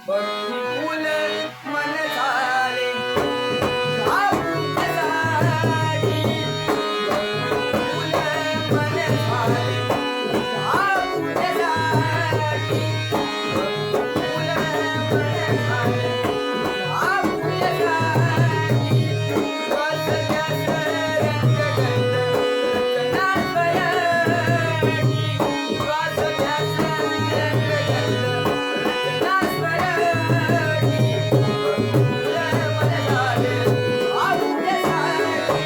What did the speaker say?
भक्तिफुल मन झाले भावुकासाठी. भक्तिफुल मन झाले भावुकासाठी. भक्तिफुल मन झाले भावुकासाठी. श्वास ध्यास रंग गंध रचना स्वराची. श्वास ध्यास रंग गंध रचना स्वराची. भक्तिफुल मन झाले भावुकासाठी.